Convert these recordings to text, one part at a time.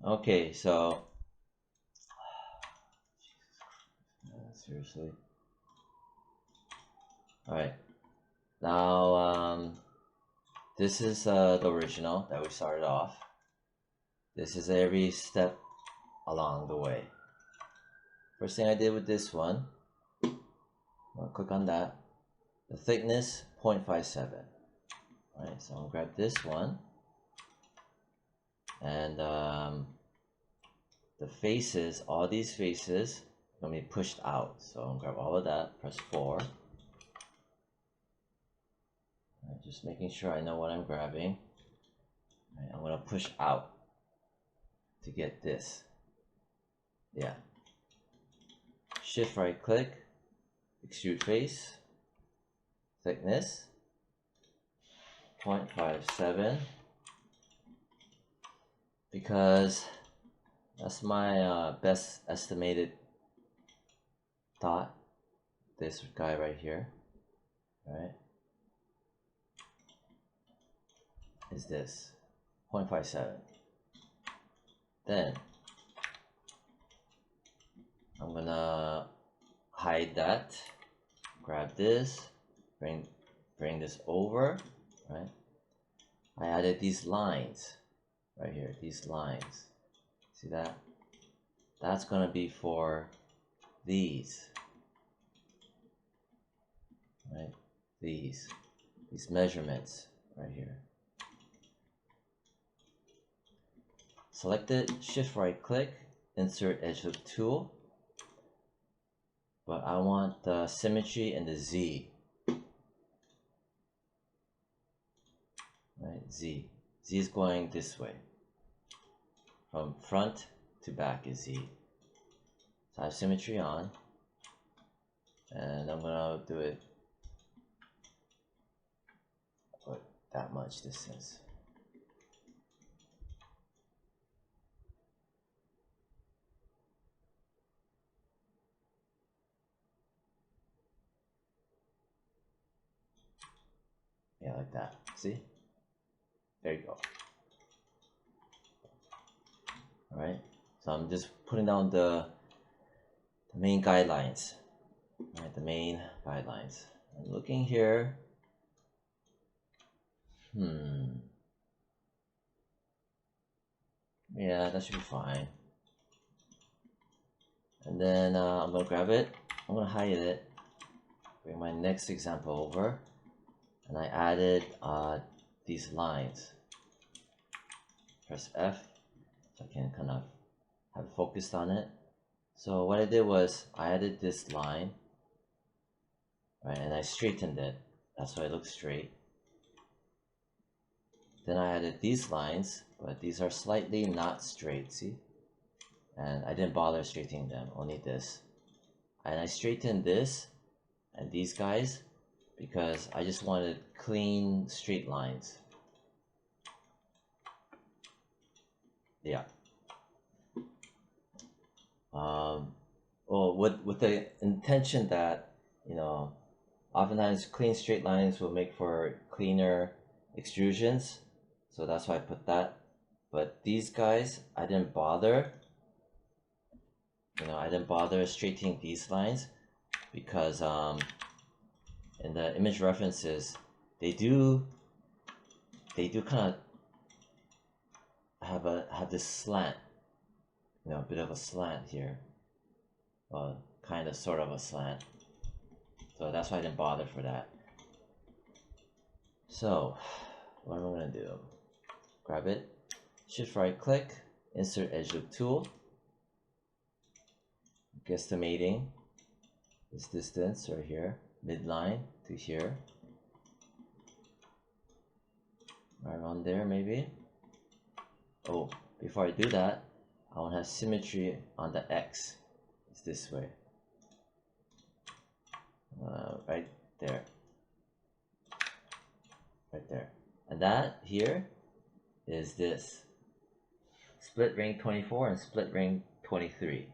Okay, so seriously. All right, now this is the original that we started off. This is every step along the way. First thing I did with this one, I'll click on that. The thickness 0.57. All right, so I'll grab this one, and the faces, all these faces, are gonna be pushed out. So I'll grab all of that. Press 4. Right, just making sure I know what I'm grabbing. Right, I'm gonna push out to get this. Yeah. Shift right click, extrude face, thickness 0.57, because that's my best estimated thought. This guy right here, right, is this 0.57. Then I'm gonna hide that, grab this, bring this over, right? I added these lines right here, these lines. See that? That's gonna be for these, right? These measurements right here. Select it, shift right click, insert edge loop tool. But I want the symmetry in the Z. Right, Z. Z is going this way. From front to back is Z. So I have symmetry on. And I'm gonna do it put that much distance. Yeah, like that. See? There you go. Alright. So I'm just putting down the main guidelines. Alright, the main guidelines. I'm looking here. Yeah, that should be fine. And then I'm gonna grab it. I'm gonna hide it. Bring my next example over, and I added these lines. Press F so I can kind of have it focused on it. So what I did was I added this line, right, and I straightened it. That's why it looks straight. Then I added these lines, but these are slightly not straight, see? And I didn't bother straightening them, only this. And I straightened this and these guys because I just wanted clean straight lines. Yeah. Well, with the intention that, you know, oftentimes clean straight lines will make for cleaner extrusions, so that's why I put that. But these guys, I didn't bother. You know, I didn't bother straightening these lines because in the image references, they do kind of have this slant, you know, a bit of a slant here. Well, kind of sort of a slant. So that's why I didn't bother for that. So what am I gonna do? Grab it, shift right click, insert edge loop tool, guesstimating this distance right here, midline to here, right around there maybe. Oh, before I do that, I want to have symmetry on the X. It's this way, right there, right there. And that here is this split ring 24 and split ring 23.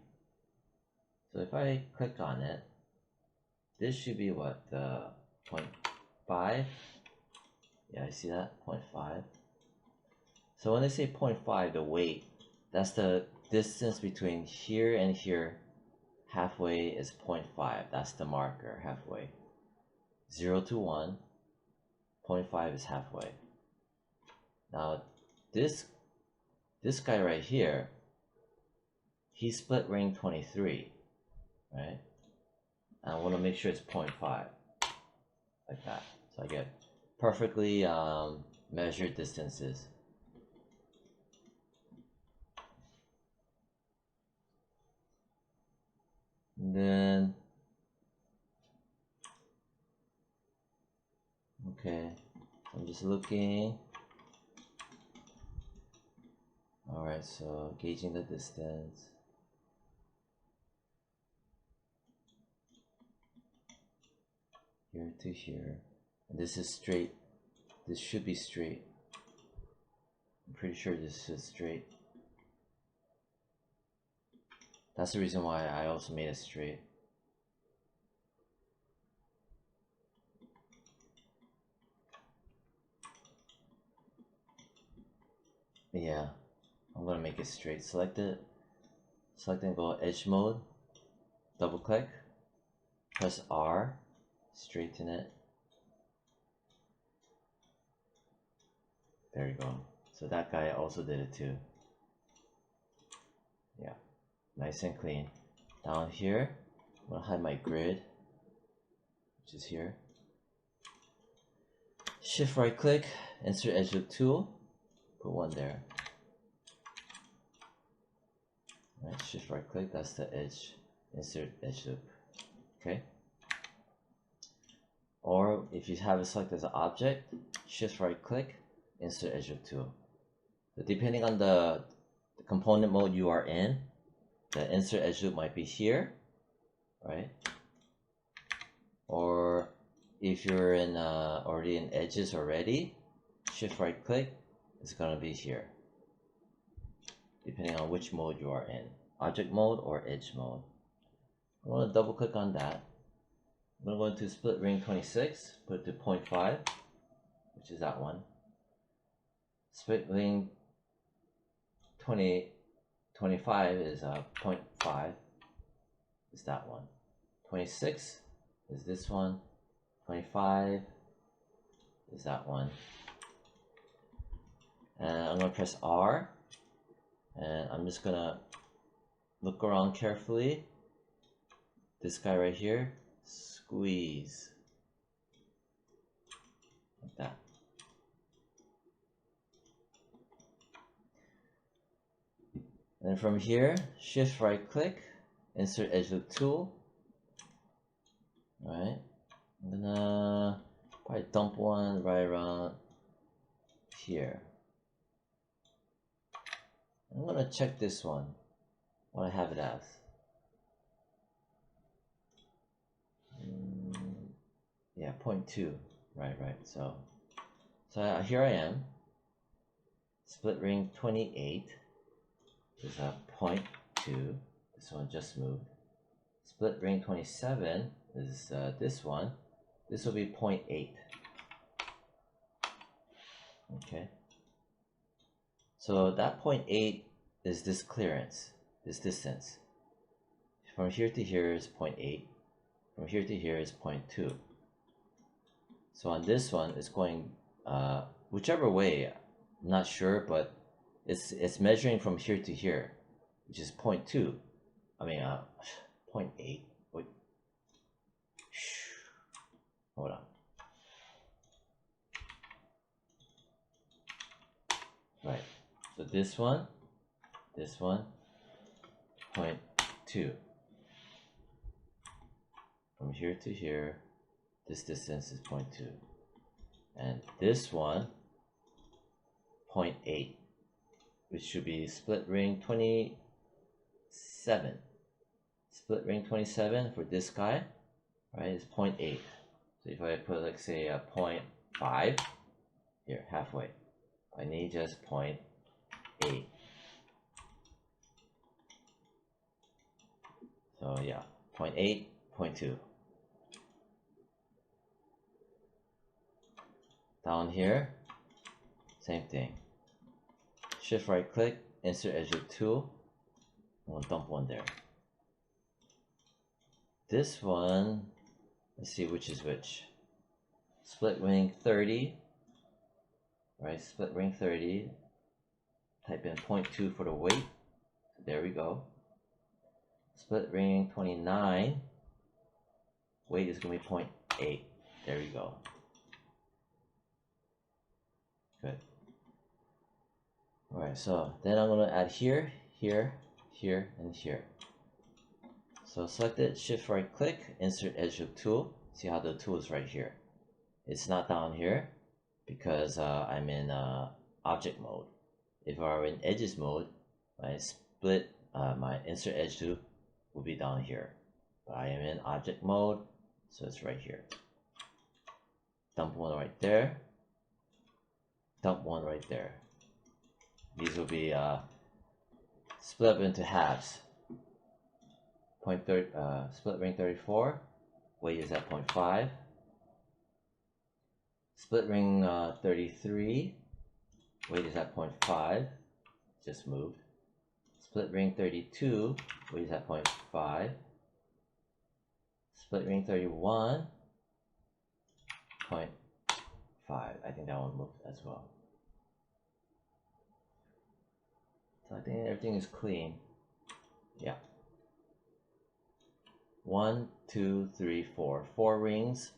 So if I click on it, this should be what, 0.5. Yeah, I see that, 0.5. So when they say 0.5, the weight, That's the distance between here and here. Halfway is 0.5. That's the marker, halfway. 0 to 1, 0.5 is halfway. Now this guy right here, he split ring 23, right? And I want to make sure it's 0.5, like that. So I get perfectly measured distances. And then, okay, I'm just looking. Alright, so gauging the distance. Here to here. And this is straight. This should be straight. I'm pretty sure this is straight. That's the reason why I also made it straight. Yeah, I'm gonna make it straight. Select it. Select and go edge mode. Double click. Press R. Straighten it. There you go. So that guy also did it too. Yeah, nice and clean. Down here, I'm gonna hide my grid, which is here. Shift right click, insert edge loop tool, put one there. Right, shift right click, that's the edge, insert edge loop. Okay. Or if you have it selected as an object, shift right click, insert edge loop tool. So depending on the component mode you are in, the insert edge loop might be here, right? Or if you're in already in edges already, shift right click, it's gonna be here, depending on which mode you are in, object mode or edge mode. I'm gonna double click on that. I'm gonna go into split ring 26, put it to 0.5, which is that one. Split ring 25 is 0.5, is that one. 26 is this one. 25 is that one. And I'm gonna press R, and I'm just gonna look around carefully. This guy right here, squeeze like that. And from here, shift right click, insert edge loop tool. Right, I'm gonna probably dump one right around here. I'm gonna check this one, what I have it as. Yeah, 0.2. Right. So here I am. Split ring 28 is a 0.2. This one just moved. Split ring 27 is this one. This will be 0.8. Okay. So that 0.8 is this clearance, this distance. From here to here is 0.8. From here to here is 0.2. So on this one, it's going whichever way. I'm not sure, but it's measuring from here to here, which is 0.2. I mean 0.8. Wait. Hold on. Right. So this one, 0.2. From here to here, this distance is 0.2. And this one, 0.8, which should be split ring 27. Split ring 27 for this guy, right, is 0.8. So if I put, like, say, a 0.5, here, halfway, I need just 0.8. So yeah, 0.8, 0.2. Down here, same thing. Shift right click, insert edge loop tool. I'm gonna dump one there. This one, let's see which is which. Split ring 30, right? Split ring 30. Type in 0.2 for the weight. There we go. Split ring 29. Weight is going to be 0.8. There you go. Good. Alright, so then I'm going to add here, here, here, and here. So select it, shift right click, insert edge loop tool. See how the tool is right here. It's not down here because I'm in object mode. If I were in edges mode, my split, my insert edge loop will be down here. But I am in object mode, so it's right here. Dump one right there. Dump one right there. These will be split up into halves. Split ring 34. Weight is at 0.5. Split ring 33. Weight is at 0.5. Just moved. Split ring 32. Weight is at 0.5. Split ring 31. 0.5. I think that one moved as well. So I think everything is clean. Yeah. 1, 2, 3, 4. 4 rings.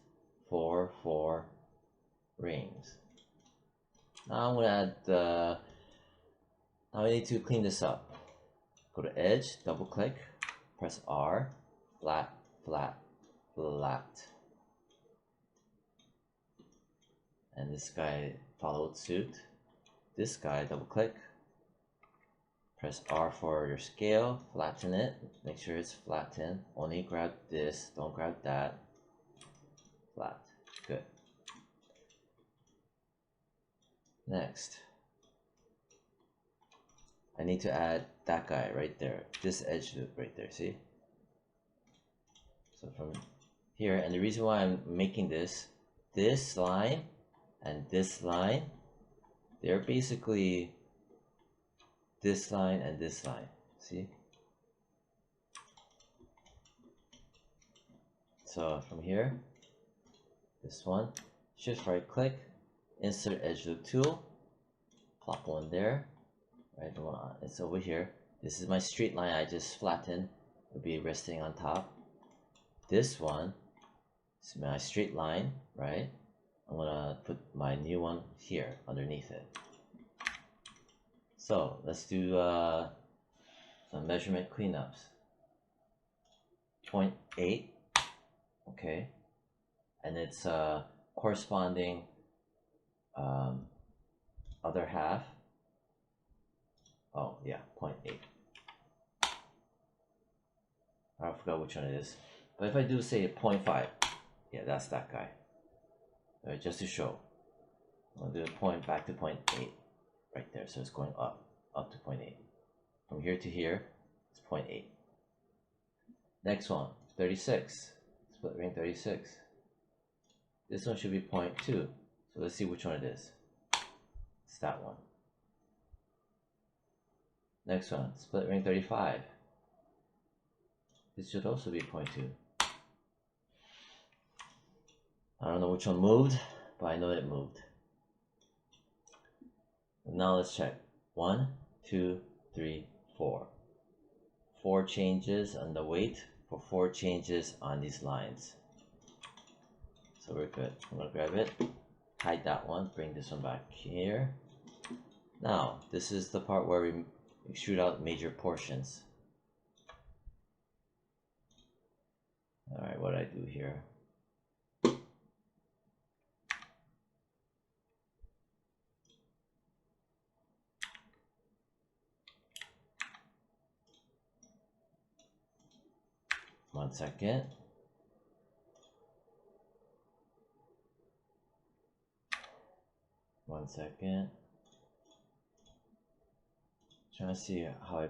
4 rings. Now I'm going to add the... Now I need to clean this up. Go to edge, double click, press R, flat, flat, flat. And this guy followed suit. This guy, double click, press R for your scale, flatten it, make sure it's flattened. Only grab this, don't grab that. Flat, good. Next, I need to add that guy right there, this edge loop right there, see? So from here, and the reason why I'm making this line and this line, they're basically this line and this line, see? So from here, this one, shift right click, insert edge loop tool, plop one there, right? It's over here. This is my straight line I just flattened, it'll be resting on top. This one is my straight line, right? I'm gonna put my new one here underneath it. So let's do some measurement cleanups. 0.8, okay, and it's corresponding other half. Oh yeah, 0.8. I forgot which one it is. But if I do say 0.5, yeah, that's that guy. Right, just to show. I'll do a point back to 0.8 right there. So it's going up to 0.8. From here to here, it's 0.8. Next one, 36. Split ring 36. This one should be 0.2. So let's see which one it is. It's that one. Next one, split ring 35. This should also be 0.2. I don't know which one moved, but I know it moved. Now let's check. 1, 2, 3, 4. 4 changes on the weight for 4 changes on these lines. So we're good. I'm gonna grab it, hide that one, bring this one back here. Now, this is the part where we extrude out major portions. Alright, what did I do here? One second. One second. Trying to see how I...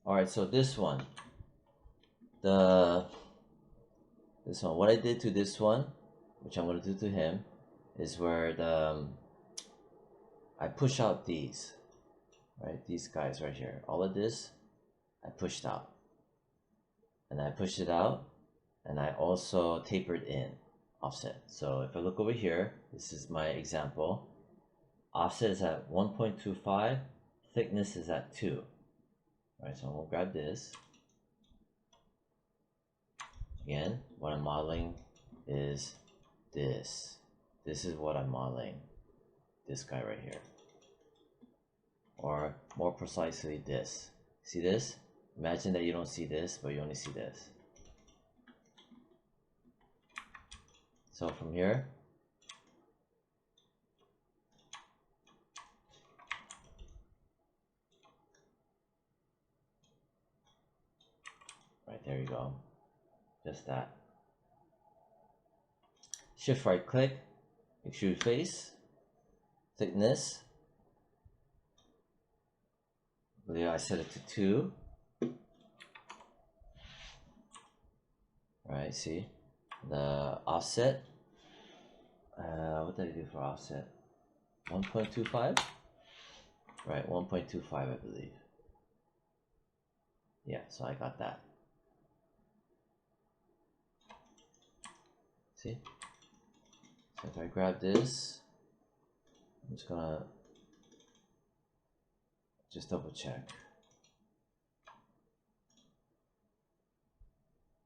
Alright, so this one. This one. What I did to this one, which I'm going to do to him, is where the I push out these, right? These guys right here. All of this, I pushed out. And I pushed it out, and I also tapered in offset. So if I look over here, this is my example. Offset is at 1.25, thickness is at 2. All right, so I'm gonna grab this. Again, what I'm modeling is this. This is what I'm modeling. This guy right here. Or more precisely, this. See this? Imagine that you don't see this, but you only see this. So from here, right there you go. Just that. Shift right click, extrude face, thickness. I believe I set it to 2. Right, see? The offset. What did I do for offset? 1.25? Right, 1.25 I believe. Yeah, so I got that. See? So if I grab this, I'm just gonna just double check.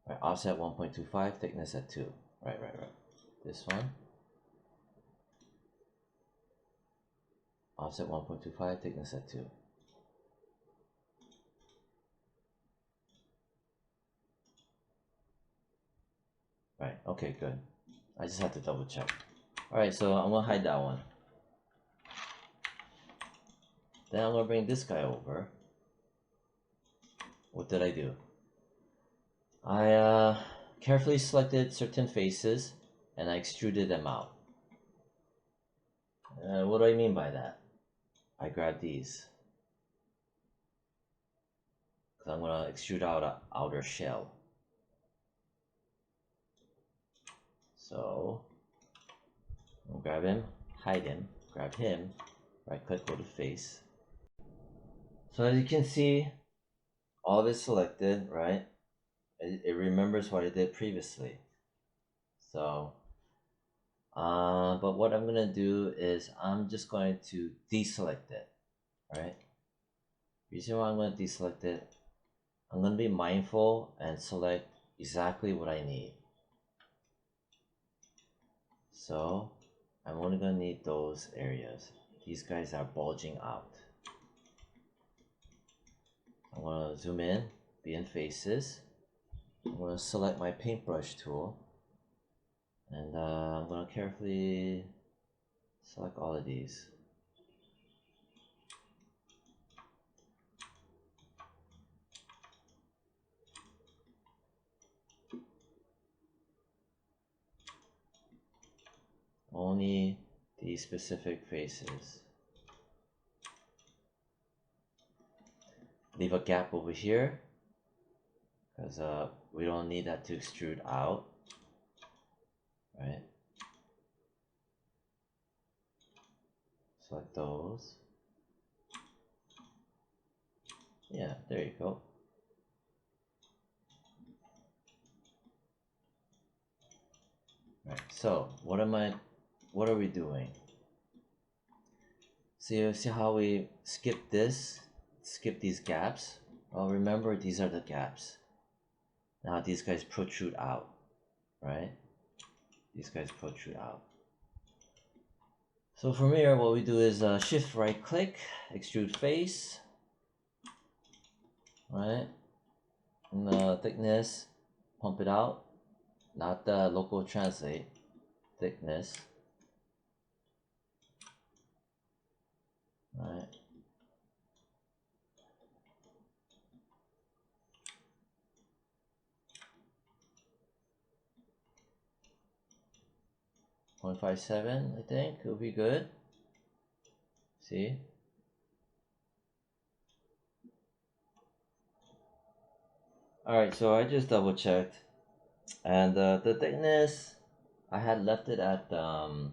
Right, offset 1.25, thickness at 2. Right. This one. Offset 1.25, thickness at 2. Right, okay, good. I just have to double check. Alright, so I'm gonna hide that one. Then I'm gonna bring this guy over. What did I do? I carefully selected certain faces and I extruded them out. What do I mean by that? I grabbed these. Because I'm gonna extrude out an outer shell. So, I'll grab him, hide him, grab him, right click, go to face. So as you can see, all of it selected, right? It remembers what I did previously. So, but what I'm gonna do is I'm just going to deselect it, right? Reason why I'm gonna deselect it, I'm gonna be mindful and select exactly what I need. So I'm only gonna need those areas. These guys are bulging out. I'm gonna zoom in, be in faces. I'm gonna select my paintbrush tool, and I'm gonna carefully select all of these. Only these specific faces. Leave a gap over here because we don't need that to extrude out, right? Select those. Yeah, there you go. Right, so what are we doing? See how we skip these gaps? Well, remember these are the gaps. Now these guys protrude out, right? These guys protrude out. So from here, what we do is shift right click, extrude face, right? And the thickness, pump it out, not the local translate, thickness, right? .57, I think will be good. See? Alright, so I just double checked, and the thickness, I had left it at uh,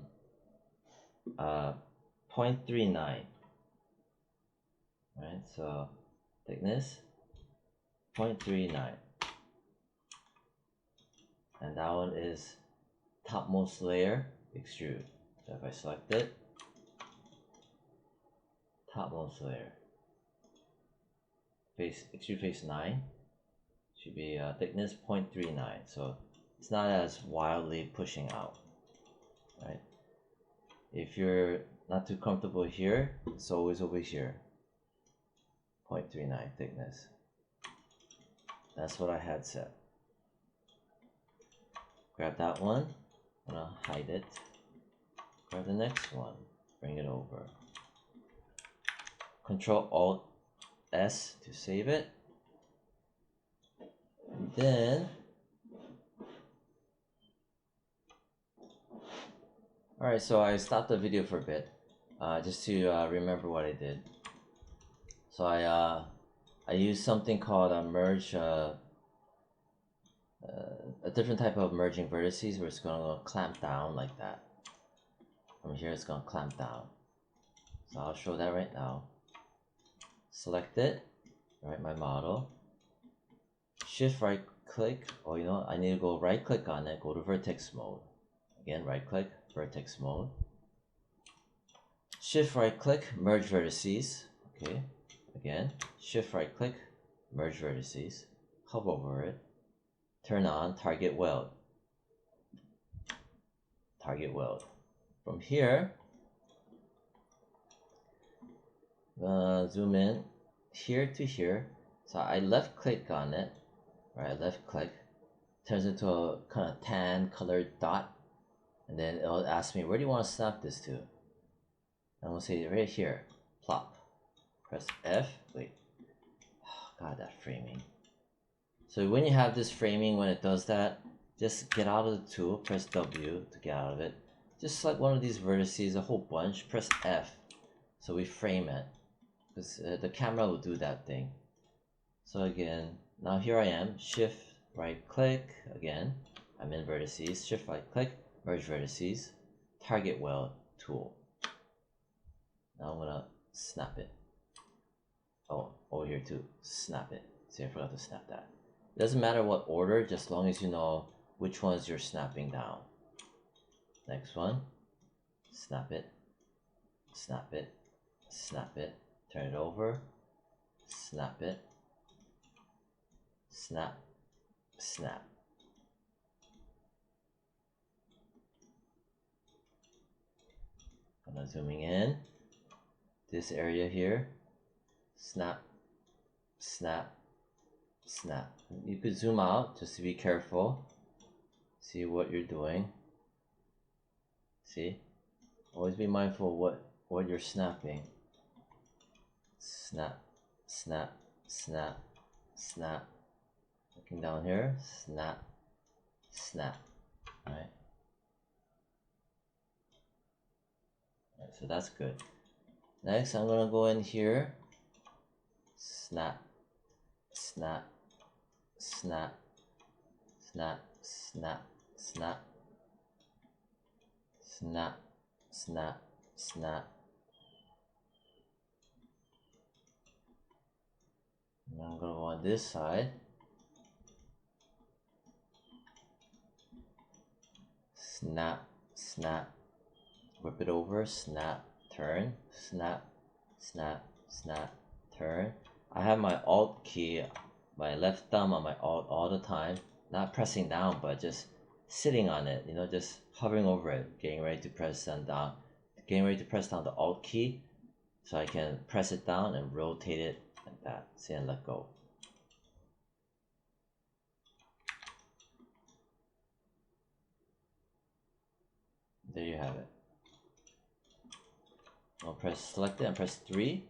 0.39. Right, so thickness 0.39, and that one is topmost layer extrude. So if I select it, topmost layer, extrude face 9, should be thickness 0.39, so it's not as wildly pushing out, right? If you're not too comfortable here, it's always over here, 0.39 thickness. That's what I had set. Grab that one, I'm gonna hide it. Grab the next one, bring it over. Control Alt S to save it. And then, alright, so I stopped the video for a bit, just to remember what I did. So I used something called a merge, a different type of merging vertices where it's going to clamp down like that. From here it's going to clamp down. So I'll show that right now. Select it, right, my model. Shift right click, oh, you know, I need to go right click on it, go to vertex mode. Again, right click, vertex mode. Shift right click, merge vertices. Okay, again, shift right click, merge vertices. Hover over it. Turn on target weld. Target weld. From here, zoom in here to here. So I left click on it, right? Left click, turns into a kind of tan colored dot, and then it'll ask me, where do you want to snap this to? And we'll say right here, plop. Press F. Wait. Oh, God, that framing. So when you have this framing, when it does that, just get out of the tool, press W to get out of it. Just select one of these vertices, a whole bunch, press F. So we frame it, because the camera will do that thing. So again, now here I am, shift right click, again, I'm in vertices, shift right click, merge vertices, target weld tool. Now I'm gonna snap it. Oh, over here too, snap it. See, I forgot to snap that. It doesn't matter what order, just as long as you know which ones you're snapping down. Next one, snap it, snap it, snap it, turn it over, snap it, snap, snap. I'm zooming in, this area here, snap, snap, snap. You could zoom out just to be careful, see what you're doing. See, always be mindful of what you're snapping. Snap, snap, snap, snap. Looking down here, snap, snap. Alright, so that's good. Next, I'm gonna go in here, snap, snap, snap, snap, snap, snap, snap, snap, snap. And I'm gonna go on this side. Snap, snap, whip it over, snap, turn, snap, snap, snap, turn. I have my Alt key, my left thumb on my Alt all the time, not pressing down, but just sitting on it, you know, just hovering over it, getting ready to press down, getting ready to press down the Alt key, so I can press it down and rotate it like that, see, and let go. There you have it. I'll press select it and press 3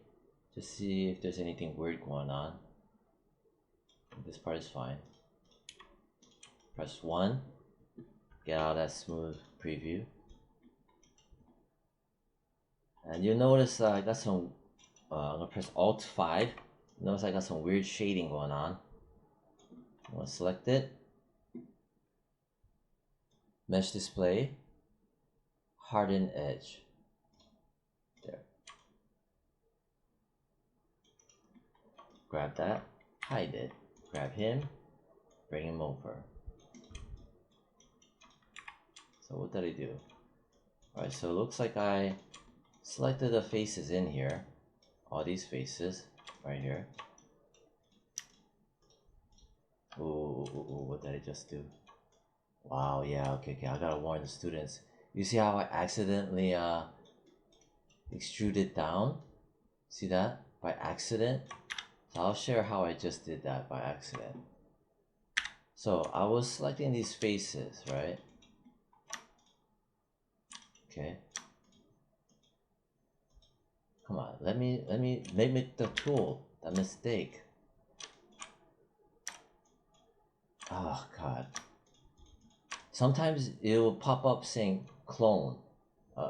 to see if there's anything weird going on. This part is fine. Press 1, get out of that smooth preview. And you'll notice I got some, I'm gonna press Alt 5. Notice I got some weird shading going on. I'm gonna select it. Mesh display, harden edge. There. grab that, hide it, grab him, bring him over. So what did I do? Alright, so it looks like I selected the faces in here, all these faces right here. Ooh, what did I just do? Wow, yeah, okay, I gotta warn the students. You see how I accidentally extruded down? See that? By accident? So I'll share how I just did that by accident. So I was selecting these faces, right? Okay. Come on, let me mimic the tool, the mistake. Oh god. Sometimes it will pop up saying clone.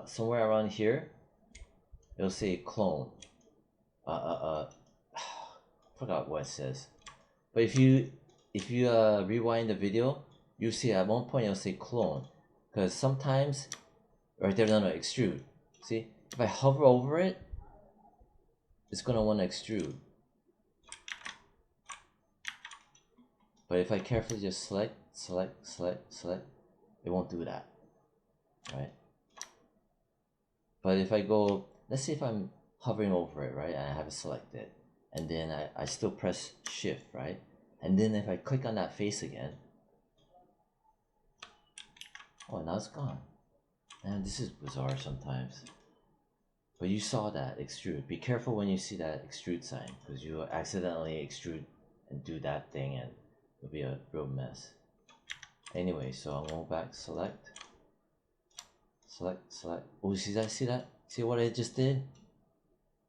Somewhere around here, it'll say clone. Forgot what it says. But if you rewind the video, you see at one point it'll say clone, because sometimes right there, no, extrude. See, if I hover over it, it's gonna want to extrude. But if I carefully just select, it won't do that, right? But if I go, let's see if I'm hovering over it, right, and I have it selected, and then I still press shift, right, and then if I click on that face again, oh, now it's gone. Man, this is bizarre sometimes. But you saw that extrude. Be careful when you see that extrude sign, because you accidentally extrude and do that thing, and it'll be a real mess. Anyway, so I'm going back, select. Oh, see that? See what I just did?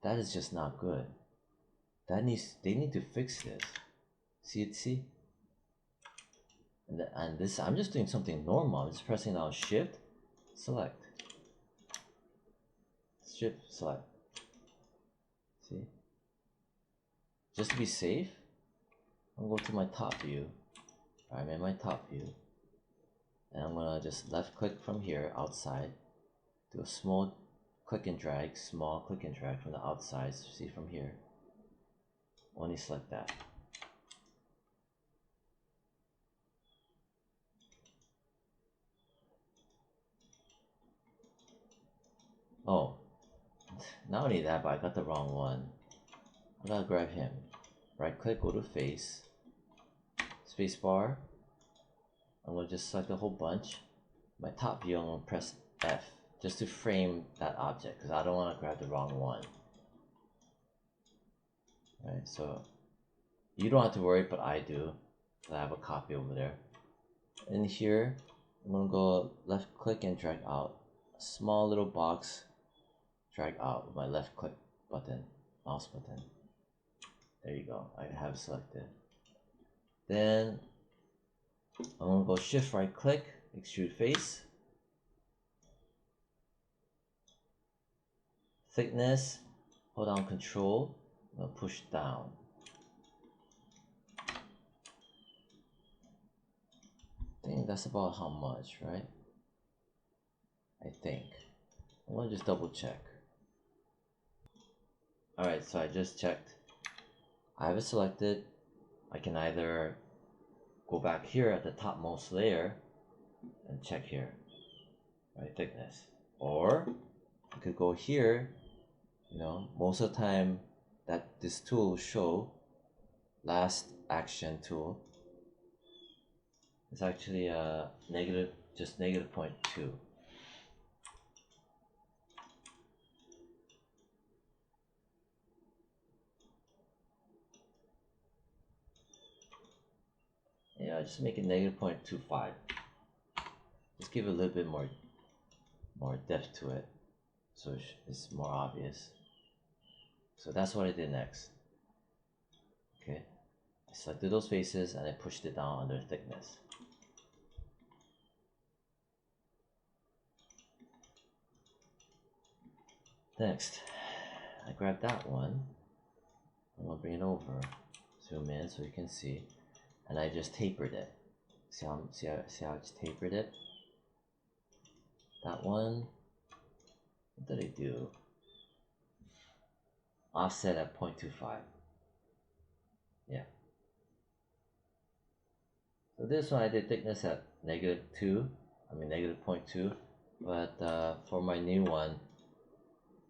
That is just not good. They need to fix this. See? And this, I'm just doing something normal. I'm just pressing down shift, select. Shift, select. See? Just to be safe, I'm going to go to my top view. I'm in my top view. And I'm gonna just left click from here, outside. Do a small click and drag from the outside. So see from here. Only select that. Oh, not only that, but I got the wrong one. I gotta grab him. Right click, go to face. Spacebar. I'm gonna just select a whole bunch. My top view, I'm gonna press F just to frame that object, because I don't want to grab the wrong one. Right, so you don't have to worry, but I do. I have a copy over there. In here, I'm gonna go left click and drag out a small little box. Drag out with my left click button, mouse button. There you go. I have it selected. Then I'm gonna go shift right click, extrude face. Thickness, hold down control, I'm gonna push down. I think that's about how much, right? I think. I'm gonna just double check. Alright, so I just checked. I have it selected. I can either go back here at the topmost layer and check here, right, thickness. Or I could go here, you know, most of the time that this tool will show last action tool. It's actually a negative, just negative 0.2. Yeah, just make it negative 0.25. Just give it a little bit more depth to it, so it's more obvious. So that's what I did next. Okay, I selected those faces and I pushed it down under thickness. Next, I grabbed that one. I'm gonna bring it over, zoom in so you can see, and I just tapered it. See how I just tapered it? That one, what did I do? Offset at 0.25. Yeah. So this one I did thickness at -2, -0.2, but for my new one,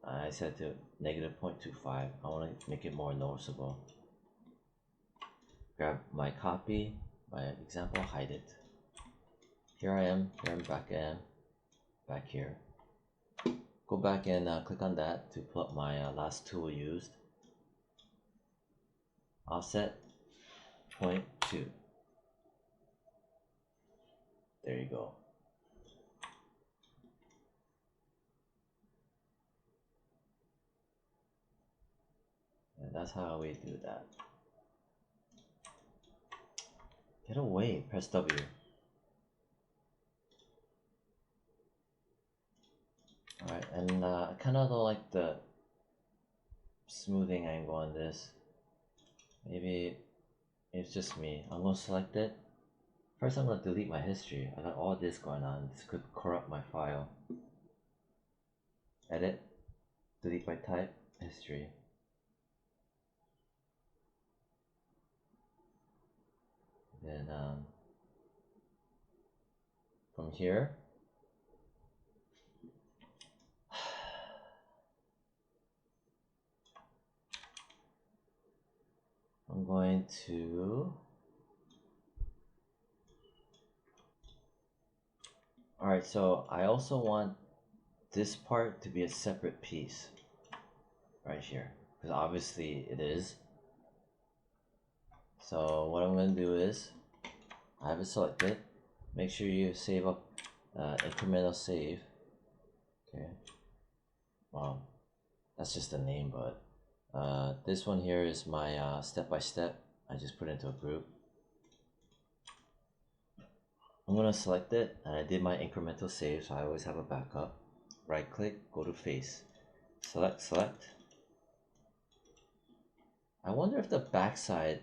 I set to -0.25. I want to make it more noticeable. Grab my copy, my example, hide it. Here I am, back here. Go back and click on that to pull up my last tool used. Offset 0.2. There you go. And that's how we do that. Get away, press W. Alright, and I kind of don't like the smoothing angle on this. Maybe it's just me. I'm going to select it. First I'm going to delete my history. I got all this going on. This could corrupt my file. Edit. Delete by type. History. Then from here, I'm going to... Alright, so I also want this part to be a separate piece. Right here. Because obviously it is. So what I'm going to do is, I have it selected. Make sure you save up incremental save. Okay. Wow. That's just a name, but this one here is my step by step. I just put it into a group. I'm gonna select it, and I did my incremental save, so I always have a backup. Right click, go to face, select. I wonder if the backside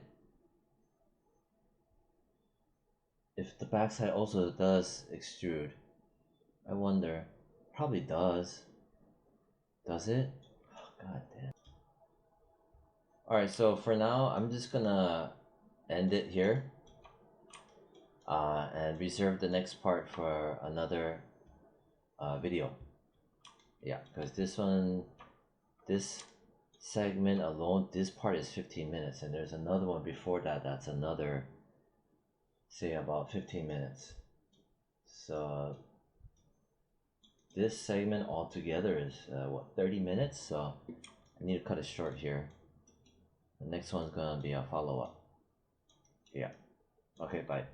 also does extrude. I wonder. Probably does. Does it? Oh, god damn. Alright, so for now, I'm just gonna end it here. And reserve the next part for another video. Yeah, because this segment alone, this part is 15 minutes, and there's another one before that that's another, say, about 15 minutes. So this segment altogether is what, 30 minutes? So I need to cut it short here. The next one's gonna be a follow-up. Yeah. Okay, bye.